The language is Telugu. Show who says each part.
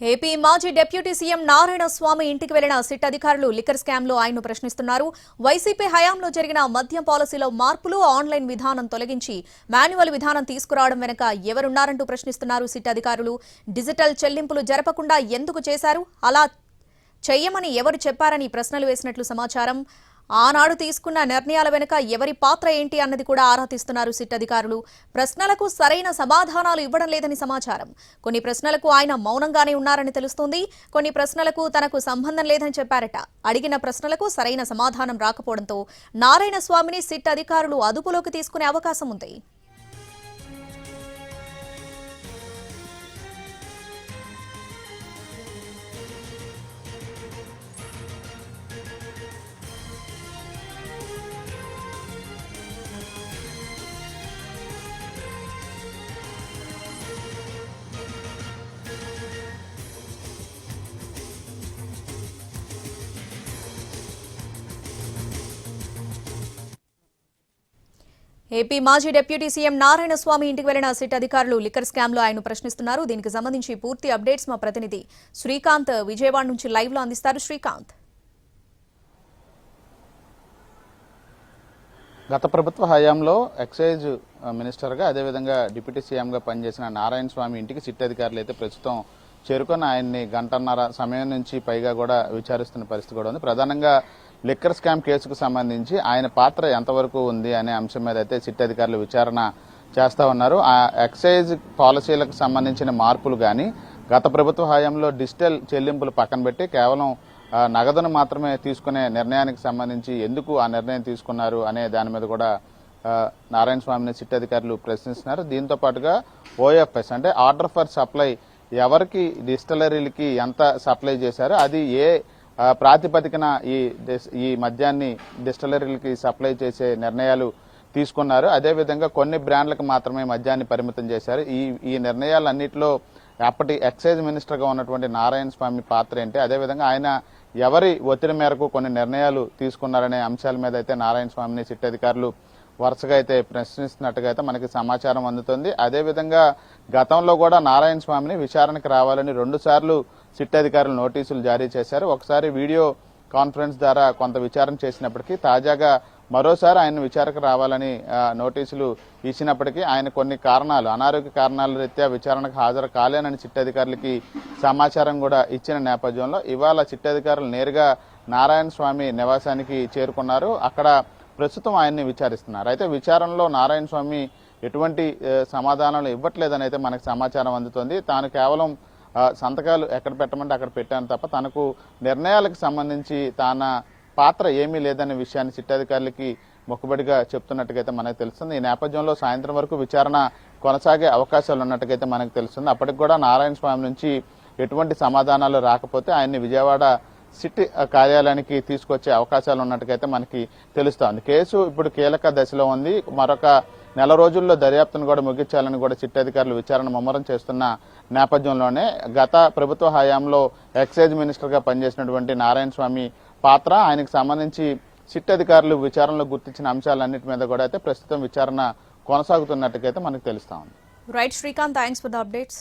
Speaker 1: ఏపీ మాజీ డిప్యూటీ సీఎం నారాయణ స్వామి ఇంటికి వెళ్లిన సిట్ అధికారులు లిక్కర్ స్కామ్ లో ఆయన్ను ప్రశ్నిస్తున్నారు. వైసీపీ హయాంలో జరిగిన మద్యం పాలసీలో మార్పులు, ఆన్లైన్ విధానం తొలగించి మాన్యువల్ విధానం తీసుకురావడం వెనుక ఎవరున్నారంటూ ప్రశ్నిస్తున్నారు సిట్ అధికారులు. డిజిటల్ చెల్లింపులు జరపకుండా ఎందుకు చేశారు, అలా చెయ్యమని ఎవరు చెప్పారని ప్రశ్నలు వేసినట్లు సమాచారం. ఆనాడు తీసుకున్న నిర్ణయాల వెనుక ఎవరి పాత్ర ఏంటి అన్నది కూడా ఆరా తీస్తున్నారు సిట్ అధికారులు. ప్రశ్నలకు సరైన సమాధానాలు ఇవ్వడం లేదని సమాచారం. కొన్ని ప్రశ్నలకు ఆయన మౌనంగానే ఉన్నారని తెలుస్తోంది. కొన్ని ప్రశ్నలకు తనకు సంబంధం లేదని చెప్పారట. అడిగిన ప్రశ్నలకు సరైన సమాధానం రాకపోవడంతో నారాయణ స్వామిని సిట్ అధికారులు అదుపులోకి తీసుకునే అవకాశం ఉంది. ఏపీ మాజీ డిప్యూటీ సీఎం నారాయణ స్వామి ఇంటికి వెళ్లిన సిట్ అధికారులు లిక్కర్ స్కామ్ లో ఆయన ప్రశ్నిస్తున్నారు. దీనికి సంబంధించి పూర్తి అప్డేట్స్ మా ప్రతినిధి శ్రీకాంత్ విజయవాడ నుంచి లైవ్ లో అందిస్తారు. శ్రీకాంత్,
Speaker 2: గత ప్రభుత్వ హయాంలో ఎక్సైజ్ మినిస్టర్గా అదేవిధంగా డిప్యూటీ సీఎంగా పనిచేసిన నారాయణ స్వామి ఇంటికి సిట్ అధికారులు అయితే ప్రస్తుతం చేరుకొని ఆయన్ని గంటన్నర సమయం నుంచి పైగా కూడా విచారిస్తున్న పరిస్థితి కూడా ఉంది. ప్రధానంగా లిక్కర్ స్కామ్ కేసుకు సంబంధించి ఆయన పాత్ర ఎంతవరకు ఉంది అనే అంశం మీద అయితే సిట్ అధికారులు విచారణ చేస్తా ఉన్నారు. ఆ ఎక్సైజ్ పాలసీలకు సంబంధించిన మార్పులు కానీ, గత ప్రభుత్వ హయాంలో డిజిటల్ చెల్లింపులు పక్కన పెట్టి కేవలం నగదును మాత్రమే తీసుకునే నిర్ణయానికి సంబంధించి ఎందుకు ఆ నిర్ణయం తీసుకున్నారు అనే దాని మీద కూడా నారాయణ స్వామిని సిట్ అధికారులు ప్రశ్నిస్తున్నారు. దీంతో పాటుగా ఓఎఫ్ఎస్ అంటే ఆర్డర్ ఫర్ సప్లై, ఎవరికి డిస్టిలరీలకి ఎంత సప్లై చేశారో అది ఏ ప్రాతిపదికన ఈ మద్యాన్ని డిస్టిలరీలకి సప్లై చేసే నిర్ణయాలు తీసుకున్నారు. అదేవిధంగా కొన్ని బ్రాండ్లకు మాత్రమే మద్యాన్ని పరిమితం చేశారు. ఈ నిర్ణయాలన్నింటిలో అప్పటి ఎక్సైజ్ మినిస్టర్గా ఉన్నటువంటి నారాయణ స్వామి పాత్ర ఏంటి, అదేవిధంగా ఆయన ఎవరి ఒత్తిడి మేరకు కొన్ని నిర్ణయాలు తీసుకున్నారనే అంశాల మీద అయితే నారాయణ స్వామిని సిట్ అధికారులు వరుసగా అయితే ప్రశ్నిస్తున్నట్టుగా అయితే మనకి సమాచారం అందుతుంది. అదేవిధంగా గతంలో కూడా నారాయణ స్వామిని విచారణకు రావాలని 2 సార్లు సిట్ అధికారులు నోటీసులు జారీ చేశారు. ఒకసారి వీడియో కాన్ఫరెన్స్ ద్వారా కొంత విచారణ చేసినప్పటికీ తాజాగా మరోసారి ఆయన విచారణకు రావాలని నోటీసులు ఇచ్చినప్పటికీ ఆయన కొన్ని కారణాలు, అనారోగ్య కారణాల రీత్యా విచారణకు హాజరు కాలేనని సిట్ అధికారులకి సమాచారం కూడా ఇచ్చిన నేపథ్యంలో ఇవాళ సిట్ అధికారులు నేరుగా నారాయణ స్వామి నివాసానికి చేరుకున్నారు. అక్కడ ప్రస్తుతం ఆయన్ని విచారిస్తున్నారు. అయితే విచారణలో నారాయణ స్వామి ఎటువంటి సమాధానాలు ఇవ్వట్లేదని అయితే మనకు సమాచారం అందుతుంది. తాను కేవలం సంతకాలు ఎక్కడ పెట్టమంటే అక్కడ పెట్టాను తప్ప తనకు నిర్ణయాలకు సంబంధించి తన పాత్ర ఏమీ లేదనే విషయాన్ని సిట్ అధికారులకి మొక్కుబడిగా చెప్తున్నట్టుగైతే మనకు తెలుస్తుంది. ఈ నేపథ్యంలో సాయంత్రం వరకు విచారణ కొనసాగే అవకాశాలు ఉన్నట్టుగైతే మనకు తెలుస్తుంది. అప్పటికి కూడా నారాయణ స్వామి నుంచి ఎటువంటి సమాధానాలు రాకపోతే ఆయన్ని విజయవాడ సిట్ కార్యాలయానికి తీసుకొచ్చే అవకాశాలు ఉన్నట్టుగైతే మనకి తెలుస్తోంది. కేసు ఇప్పుడు కీలక దశలో ఉంది. మరొక నెల రోజుల్లో దర్యాప్తును కూడా ముగించాలని కూడా సిట్ అధికారులు విచారణ ముమ్మరం చేస్తున్న నేపథ్యంలోనే గత ప్రభుత్వ హయాంలో ఎక్సైజ్ మినిస్టర్గా పనిచేసినటువంటి నారాయణ స్వామి పాత్ర, ఆయనకు సంబంధించి సిట్ అధికారులు విచారణలో గుర్తించిన అంశాలన్నిటి మీద కూడా అయితే ప్రస్తుతం విచారణ కొనసాగుతున్నట్టుగైతే మనకు తెలుస్తా ఉంది.
Speaker 1: Right Srikanth, thanks for the updates.